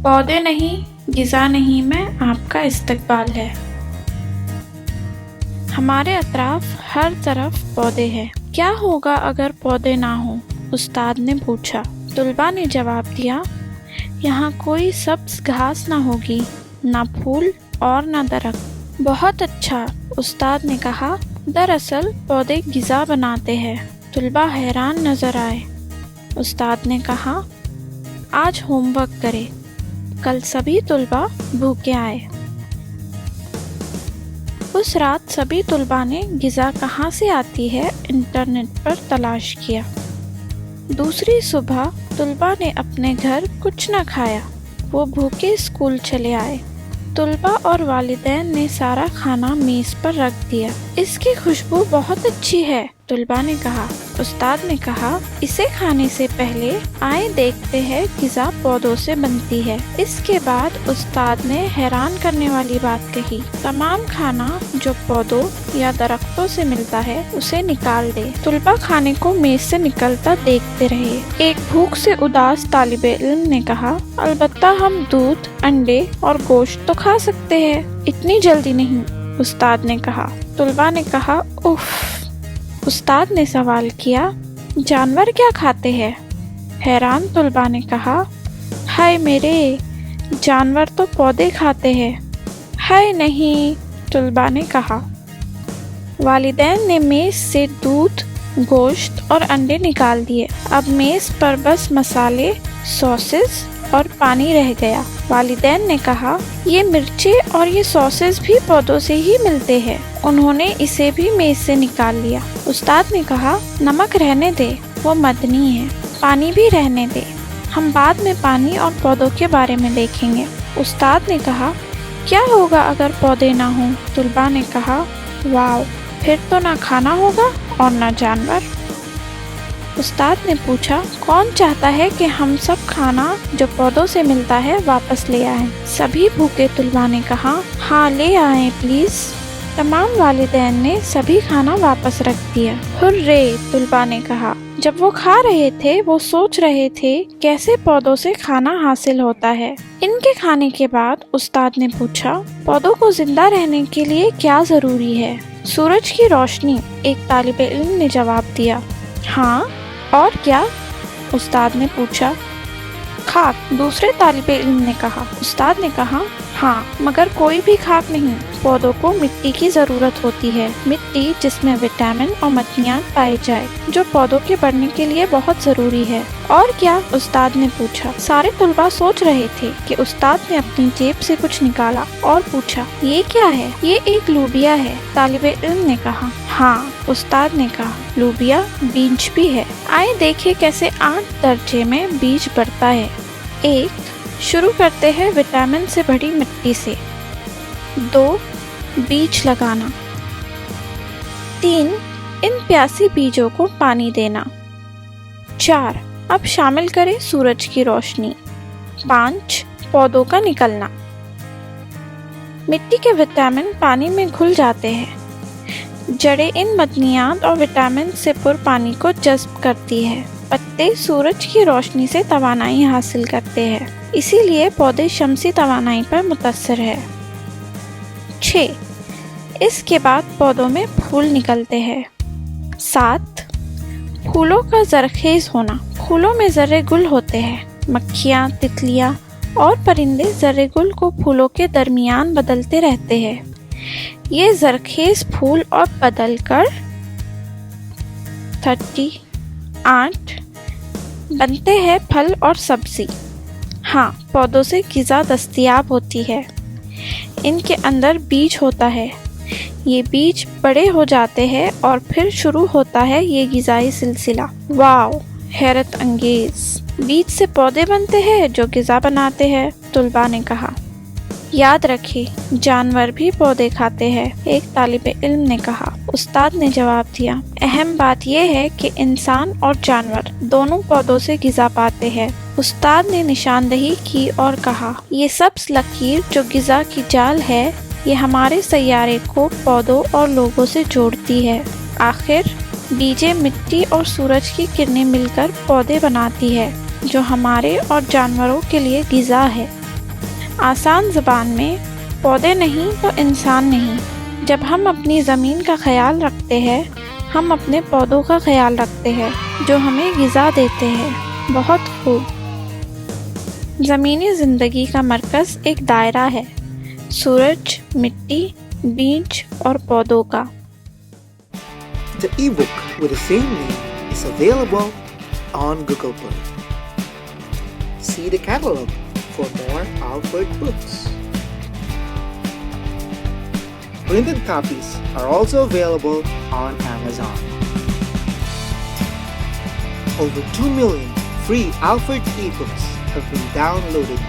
पौधे नहीं, ग़िज़ा नहीं मैं, आपका इस्तकबाल है। हमारे अतराफ हर तरफ पौधे हैं। क्या होगा अगर पौधे ना हों? उस्ताद ने पूछा। तुलबा ने जवाब दिया, यहाँ कोई सब्ज घास ना होगी, ना फूल और ना दरख्त। बहुत अच्छा, उस्ताद ने कहा। दरअसल पौधे ग़िज़ा बनाते हैं। तुलबा हैरान नज़र आए। उस्ताद ने कहा, आज होमवर्क करें। कल सभी तुलबा भूखे आए। उस रात सभी तुलबा ने ग़िज़ा कहाँ से आती है इंटरनेट पर तलाश किया। दूसरी सुबह तुलबा ने अपने घर कुछ न खाया। वो भूखे स्कूल चले आए। तुलबा और वालिदैन ने सारा खाना मेज़ पर रख दिया। इसकी खुशबू बहुत अच्छी है, तुलबा ने कहा। उस्ताद ने कहा, इसे खाने से पहले आए देखते हैं ग़िज़ा पौधों से बनती है। इसके बाद उस्ताद ने हैरान करने वाली बात कही, तमाम खाना जो पौधों या दरख्तों से मिलता है उसे निकाल दे। तुलबा खाने को मेज से निकलता देखते रहे। एक भूख से उदास तालिबे इल्म ने कहा, अलबत्ता हम दूध, अंडे और गोश्त तो खा सकते हैं, इतनी जल्दी नहीं, उस्ताद ने कहा। तुलबा ने कहा, उफ। उस्ताद ने सवाल किया, जानवर क्या खाते हैं? हैरान तुलबा ने कहा, हाय मेरे, जानवर तो पौधे खाते हैं। हाय नहीं, तुलबा ने कहा। वालिदैन ने मेज़ से दूध, गोश्त और अंडे निकाल दिए। अब मेज़ पर बस मसाले, सॉसेस और पानी रह गया। वालिदैन ने कहा, ये मिर्चें और ये सॉसेस भी पौधों से ही मिलते हैं। उन्होंने इसे भी मेज़ से निकाल लिया। उस्ताद ने कहा, नमक रहने दे, वो मदनी है। पानी भी रहने दे, हम बाद में पानी और पौधों के बारे में देखेंगे। उस्ताद ने कहा, क्या होगा अगर पौधे ना हों? तुलबा ने कहा, वाव, फिर तो ना खाना होगा और ना जानवर। उस्ताद ने पूछा, कौन चाहता है कि हम सब खाना जो पौधों से मिलता है वापस ले आएं? सभी भूखे तुलबा ने कहा, हाँ ले आएं प्लीज़। तमाम वालिदैन ने सभी खाना वापस रख दिया। हुर्रे, तुलबा ने कहा। जब वो खा रहे थे वो सोच रहे थे कैसे पौधों से खाना हासिल होता है। इनके खाने के बाद उस्ताद ने पूछा, पौधों को जिंदा रहने के लिए क्या ज़रूरी है? सूरज की रोशनी, एक तालिबे इल्म ने जवाब दिया। हाँ, और क्या? उस्ताद ने पूछा। खाक, दूसरे तालिबे इल्म ने कहा। उस्ताद ने कहा, हाँ, मगर कोई भी खाक नहीं, पौधों को मिट्टी की ज़रूरत होती है। मिट्टी जिसमें विटामिन और मदनियात पाए जाए, जो पौधों के बढ़ने के लिए बहुत ज़रूरी है। और क्या? उस्ताद ने पूछा। सारे तुलबा सोच रहे थे कि उस्ताद ने अपनी जेब से कुछ निकाला और पूछा, ये क्या है? ये एक लूबिया है, तालिबे इल्म ने कहा। हाँ, उस्ताद ने कहा, लूबिया बीज भी है। आए देखे कैसे 8 दर्जे में बीज बढ़ता है। 1. शुरू करते हैं विटामिन से भरी मिट्टी से। 2. बीज लगाना। 3. इन प्यासी बीजों को पानी देना। 4. अब शामिल करें सूरज की रोशनी। 5. पौधों का निकलना। मिट्टी के विटामिन पानी में घुल जाते हैं। जड़ें इन मदनियात और विटामिन से पुर पानी को जज़्ब करती है। पत्ते सूरज की रोशनी से तवानाई हासिल करते हैं, इसीलिए पौधे शमसी तवानाई पर मुतस्सिर है। 6. इसके बाद पौधों में फूल निकलते हैं। 7. फूलों का ज़रखेज़ होना। फूलों में ज़र्रे गुल होते हैं। मक्खियाँ, तितलियाँ और परिंदे ज़र्रे गुल को फूलों के दरमियान बदलते रहते हैं। ये ज़रखेज़ फूल और बदल कर 38 बनते हैं फल और सब्ज़ी। हाँ, पौधों से ग़िज़ा दस्तयाब होती है। इनके अंदर बीज होता है। ये बीज बड़े हो जाते हैं और फिर शुरू होता है ये ग़िज़ाई सिलसिला। वाव, हैरत अंगेज़। बीज से पौधे बनते हैं जो ग़िज़ा बनाते हैं, तुलबा ने कहा। याद रखिए, जानवर भी पौधे खाते हैं, एक तालिबे इल्म ने कहा। उस्ताद ने जवाब दिया, अहम बात यह है कि इंसान और जानवर दोनों पौधों से ग़िज़ा पाते हैं। उस्ताद ने निशानदही की और कहा, ये सब्ज़ लकीर जो ग़िज़ा की जाल है, ये हमारे सैयारे को पौधों और लोगों से जोड़ती है। आखिर बीजें मिट्टी और सूरज की किरणें मिलकर पौधे बनाती है, जो हमारे और जानवरों के लिए ग़िज़ा है। آسان زبان میں پودے نہیں تو انسان نہیں۔ جب ہم اپنی زمین کا خیال رکھتے ہیں، ہم اپنے پودوں کا خیال رکھتے ہیں جو ہمیں غذا دیتے ہیں۔ بہت خوب۔ زمینی زندگی کا مرکز ایک دائرہ ہے، سورج، مٹی، بیج اور پودوں کا۔ The ebook with the same name is available on Google Play. See the catalog for more Alfred books. Printed copies are also available on Amazon. Over 2 million free Alfred ebooks have been downloaded